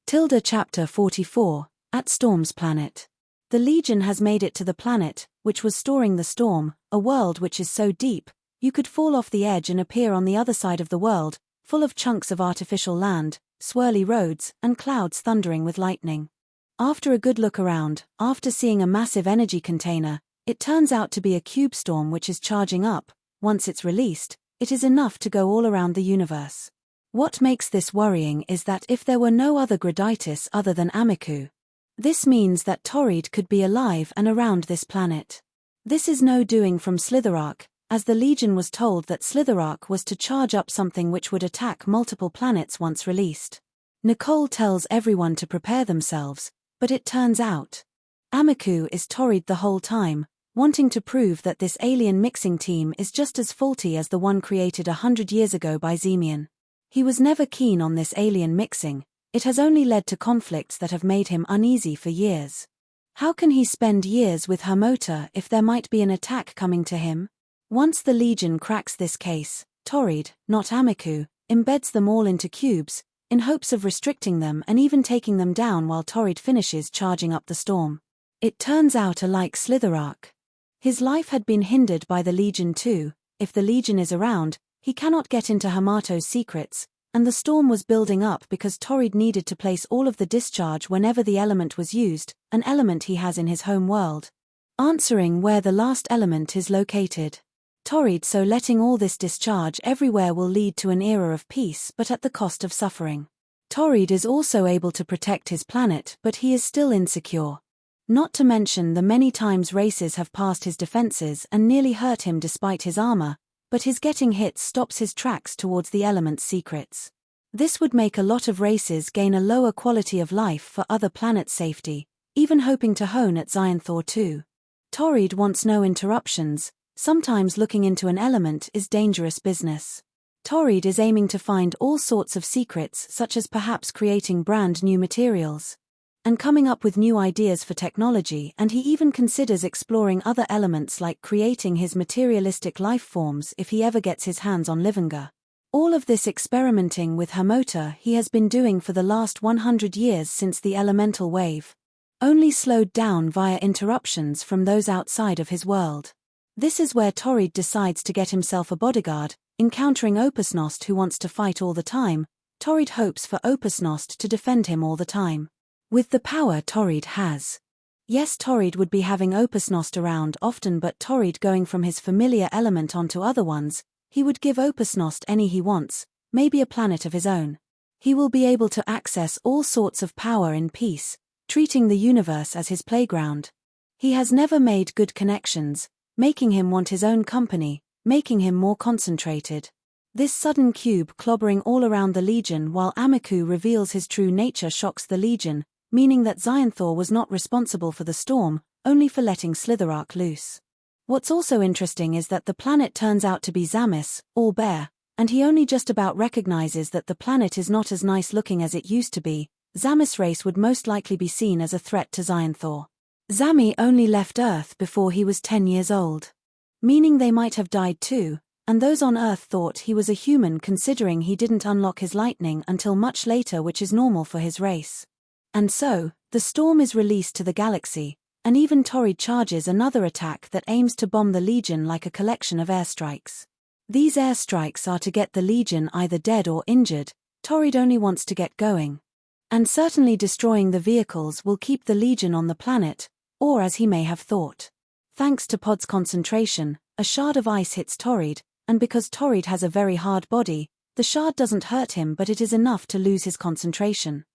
Chapter 44, At Storm's Planet. The Legion has made it to the planet, which was storing the storm, a world which is so deep, you could fall off the edge and appear on the other side of the world, full of chunks of artificial land, swirly roads, and clouds thundering with lightning. After a good look around, after seeing a massive energy container, it turns out to be a cube storm which is charging up. Once it's released, it is enough to go all around the universe. What makes this worrying is that if there were no other Graditis other than Amiku, this means that Torrid could be alive and around this planet. This is no doing from Slitherarch, as the Legion was told that Slitherarch was to charge up something which would attack multiple planets once released. Nicole tells everyone to prepare themselves, but it turns out Amiku is Torrid the whole time, wanting to prove that this alien mixing team is just as faulty as the one created 100 years ago by Zemian. He was never keen on this alien mixing, it has only led to conflicts that have made him uneasy for years. How can he spend years with Hermota if there might be an attack coming to him? Once the Legion cracks this case, Torrid, not Amiku, embeds them all into cubes, in hopes of restricting them and even taking them down while Torrid finishes charging up the storm. It turns out alike Slitherarch. His life had been hindered by the Legion too. If the Legion is around, he cannot get into Hermato's secrets, and the storm was building up because Torrid needed to place all of the discharge whenever the element was used, an element he has in his home world, answering where the last element is located. Torrid so letting all this discharge everywhere will lead to an era of peace but at the cost of suffering. Torrid is also able to protect his planet but he is still insecure. Not to mention the many times races have passed his defenses and nearly hurt him despite his armor, but his getting hit stops his tracks towards the element's secrets. This would make a lot of races gain a lower quality of life for other planets' safety, even hoping to hone at Xyanthor too. Torrid wants no interruptions, sometimes looking into an element is dangerous business. Torrid is aiming to find all sorts of secrets such as perhaps creating brand new materials and coming up with new ideas for technology, and he even considers exploring other elements like creating his materialistic life forms if he ever gets his hands on Livinga. All of this experimenting with Hermota he has been doing for the last 100 years since the elemental wave, only slowed down via interruptions from those outside of his world. This is where Torrid decides to get himself a bodyguard, encountering Opusnost who wants to fight all the time. Torrid hopes for Opusnost to defend him all the time. With the power Torrid has. Yes, Torrid would be having Opusnost around often, but Torrid going from his familiar element onto other ones, he would give Opusnost any he wants, maybe a planet of his own. He will be able to access all sorts of power in peace, treating the universe as his playground. He has never made good connections, making him want his own company, making him more concentrated. This sudden cube clobbering all around the Legion while Amiku reveals his true nature shocks the Legion, meaning that Xyanthor was not responsible for the storm, only for letting Slitherarch loose. What's also interesting is that the planet turns out to be Zamis, all bare, and he only just about recognizes that the planet is not as nice looking as it used to be. Zamis race would most likely be seen as a threat to Xyanthor. Zami only left Earth before he was 10 years old. Meaning they might have died too, and those on Earth thought he was a human considering he didn't unlock his lightning until much later, which is normal for his race. And so, the storm is released to the galaxy, and even Torrid charges another attack that aims to bomb the Legion like a collection of airstrikes. These airstrikes are to get the Legion either dead or injured. Torrid only wants to get going. And certainly destroying the vehicles will keep the Legion on the planet, or as he may have thought. Thanks to Pod's concentration, a shard of ice hits Torrid, and because Torrid has a very hard body, the shard doesn't hurt him but it is enough to lose his concentration.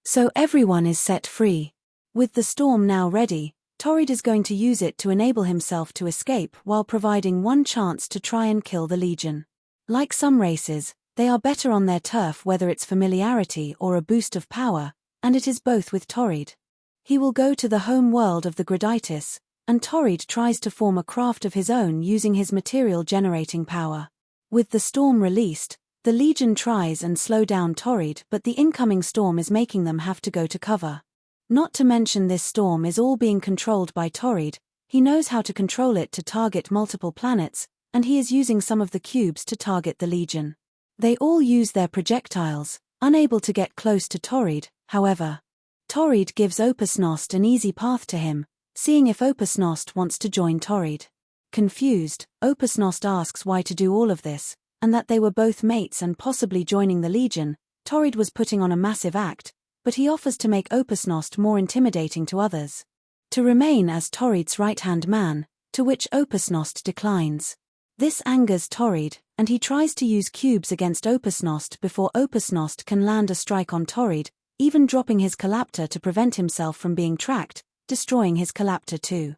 So everyone is set free. With the storm now ready, Torrid is going to use it to enable himself to escape while providing one chance to try and kill the Legion. Like some races, they are better on their turf whether it's familiarity or a boost of power, and it is both with Torrid. He will go to the home world of the Graditis, and Torrid tries to form a craft of his own using his material generating power. With the storm released, the Legion tries and slow down Torrid, but the incoming storm is making them have to go to cover. Not to mention this storm is all being controlled by Torrid. He knows how to control it to target multiple planets, and he is using some of the cubes to target the Legion. They all use their projectiles, unable to get close to Torrid, However, Torrid gives Opusnost an easy path to him, seeing if Opusnost wants to join Torrid. Confused, Opusnost asks why to do all of this, and that they were both mates and possibly joining the Legion. Torrid was putting on a massive act, but he offers to make Opusnost more intimidating to others. To remain as Torrid's right-hand man, to which Opusnost declines. This angers Torrid, and he tries to use cubes against Opusnost before Opusnost can land a strike on Torrid, even dropping his Collaptor to prevent himself from being tracked, destroying his Collaptor too.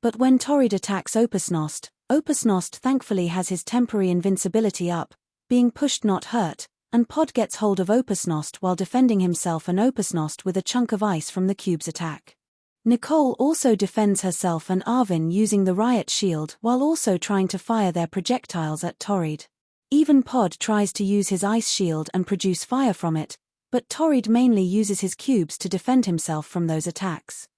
But when Torrid attacks Opusnost, Opusnost thankfully has his temporary invincibility up, being pushed not hurt, and Pod gets hold of Opusnost while defending himself and Opusnost with a chunk of ice from the cube's attack. Nicole also defends herself and Arvin using the riot shield while also trying to fire their projectiles at Torrid. Even Pod tries to use his ice shield and produce fire from it, but Torrid mainly uses his cubes to defend himself from those attacks.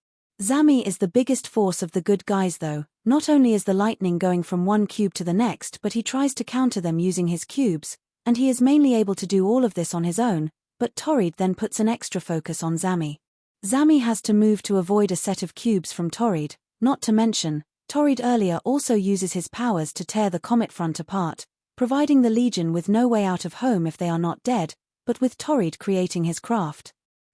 Zami is the biggest force of the good guys though. Not only is the lightning going from one cube to the next, but he tries to counter them using his cubes, and he is mainly able to do all of this on his own, but Torrid then puts an extra focus on Zami. Zami has to move to avoid a set of cubes from Torrid, not to mention, Torrid earlier also uses his powers to tear the comet front apart, providing the Legion with no way out of home if they are not dead, but with Torrid creating his craft.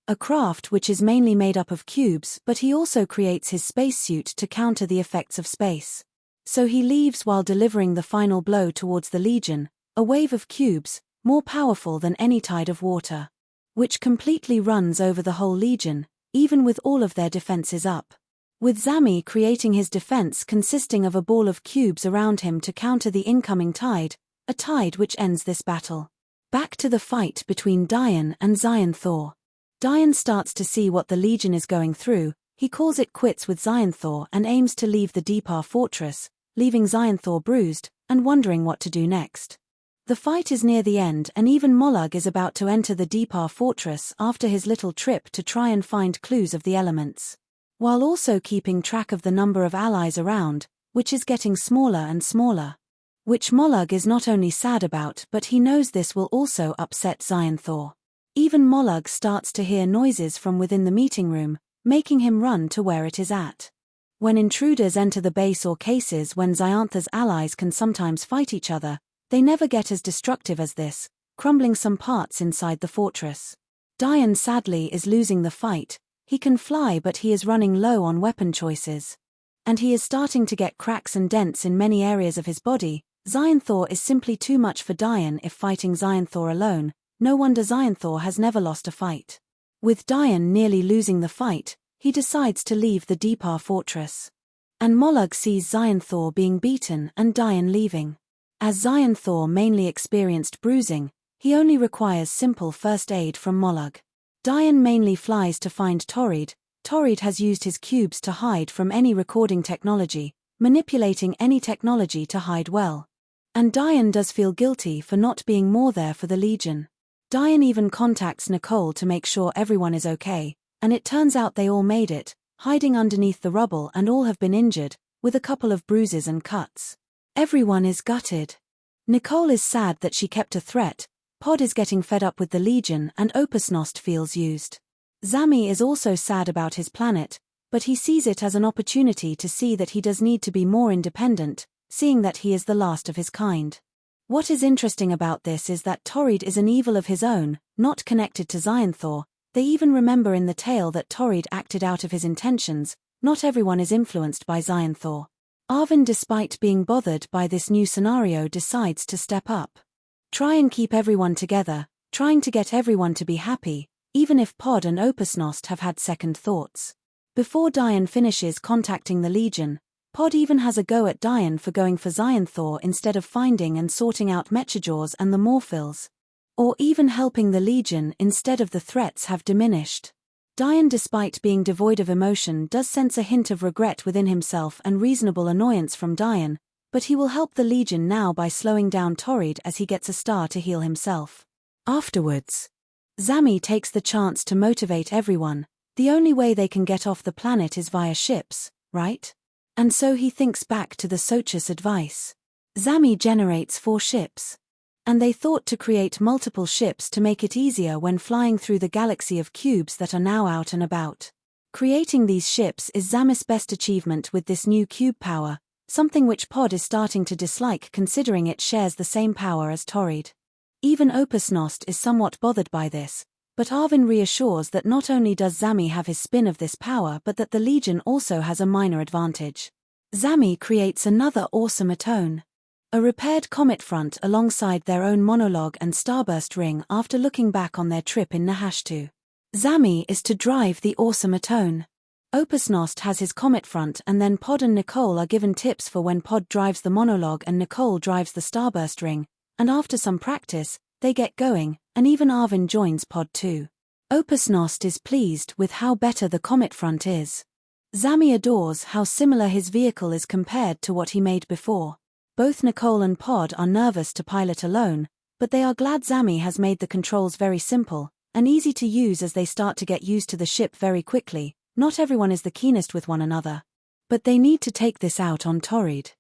A craft which is mainly made up of cubes, but he also creates his spacesuit to counter the effects of space. So he leaves while delivering the final blow towards the Legion, a wave of cubes, more powerful than any tide of water, which completely runs over the whole Legion, even with all of their defenses up. With Zami creating his defense consisting of a ball of cubes around him to counter the incoming tide, a tide which ends this battle. Back to the fight between Dian and Xyanthor. Dian starts to see what the Legion is going through, he calls it quits with Xyanthor and aims to leave the Deepar fortress, leaving Xyanthor bruised, and wondering what to do next. The fight is near the end and even Mollug is about to enter the Deepar fortress after his little trip to try and find clues of the elements. While also keeping track of the number of allies around, which is getting smaller and smaller. Which Mollug is not only sad about but he knows this will also upset Xyanthor. Even Mollug starts to hear noises from within the meeting room, making him run to where it is at. When intruders enter the base or cases when Xyanthor's allies can sometimes fight each other, they never get as destructive as this, crumbling some parts inside the fortress. Dian sadly is losing the fight, he can fly but he is running low on weapon choices. And he is starting to get cracks and dents in many areas of his body. Xyanthor is simply too much for Dian if fighting Xyanthor alone, no wonder Xyanthor has never lost a fight. With Dian nearly losing the fight, he decides to leave the Deepar fortress. And Mollug sees Xyanthor being beaten and Dian leaving. As Xyanthor mainly experienced bruising, he only requires simple first aid from Mollug. Dian mainly flies to find Torrid. Torrid has used his cubes to hide from any recording technology, manipulating any technology to hide well. And Dian does feel guilty for not being more there for the Legion. Dian even contacts Nicole to make sure everyone is okay, and it turns out they all made it, hiding underneath the rubble and all have been injured, with a couple of bruises and cuts. Everyone is gutted. Nicole is sad that she kept a threat, Pod is getting fed up with the Legion and Opusnost feels used. Zami is also sad about his planet, but he sees it as an opportunity to see that he does need to be more independent, seeing that he is the last of his kind. What is interesting about this is that Torrid is an evil of his own, not connected to Xyanthor. They even remember in the tale that Torrid acted out of his intentions. Not everyone is influenced by Xyanthor. Arvin, despite being bothered by this new scenario, decides to step up. Try and keep everyone together, trying to get everyone to be happy, even if Pod and Opusnost have had second thoughts. Before Dian finishes contacting the Legion, Pod even has a go at Dian for going for Xyanthor instead of finding and sorting out Mechajaws and the Morphils. Or even helping the Legion instead of the threats have diminished. Dian, despite being devoid of emotion, does sense a hint of regret within himself and reasonable annoyance from Dian, but he will help the Legion now by slowing down Torrid as he gets a star to heal himself. Afterwards, Zami takes the chance to motivate everyone. The only way they can get off the planet is via ships, right? And so he thinks back to the Sochus advice. Zami generates 4 ships. And they thought to create multiple ships to make it easier when flying through the galaxy of cubes that are now out and about. Creating these ships is Zammis' best achievement with this new cube power, something which Pod is starting to dislike considering it shares the same power as Torrid. Even Opus Nost is somewhat bothered by this, but Arvin reassures that not only does Zammi have his spin of this power but that the Legion also has a minor advantage. Zammi creates another awesome atone. A repaired comet front alongside their own monologue and starburst ring after looking back on their trip in Nahashtu. Zammi is to drive the awesome atone. Opus Nost has his comet front and then Pod and Nicole are given tips for when Pod drives the monologue and Nicole drives the starburst ring, and after some practice, they get going, and even Arvin joins Pod too. Opus Nost is pleased with how better the comet front is. Zammi adores how similar his vehicle is compared to what he made before. Both Nicole and Pod are nervous to pilot alone, but they are glad Zammi has made the controls very simple and easy to use as they start to get used to the ship very quickly. Not everyone is the keenest with one another. But they need to take this out on Torrid.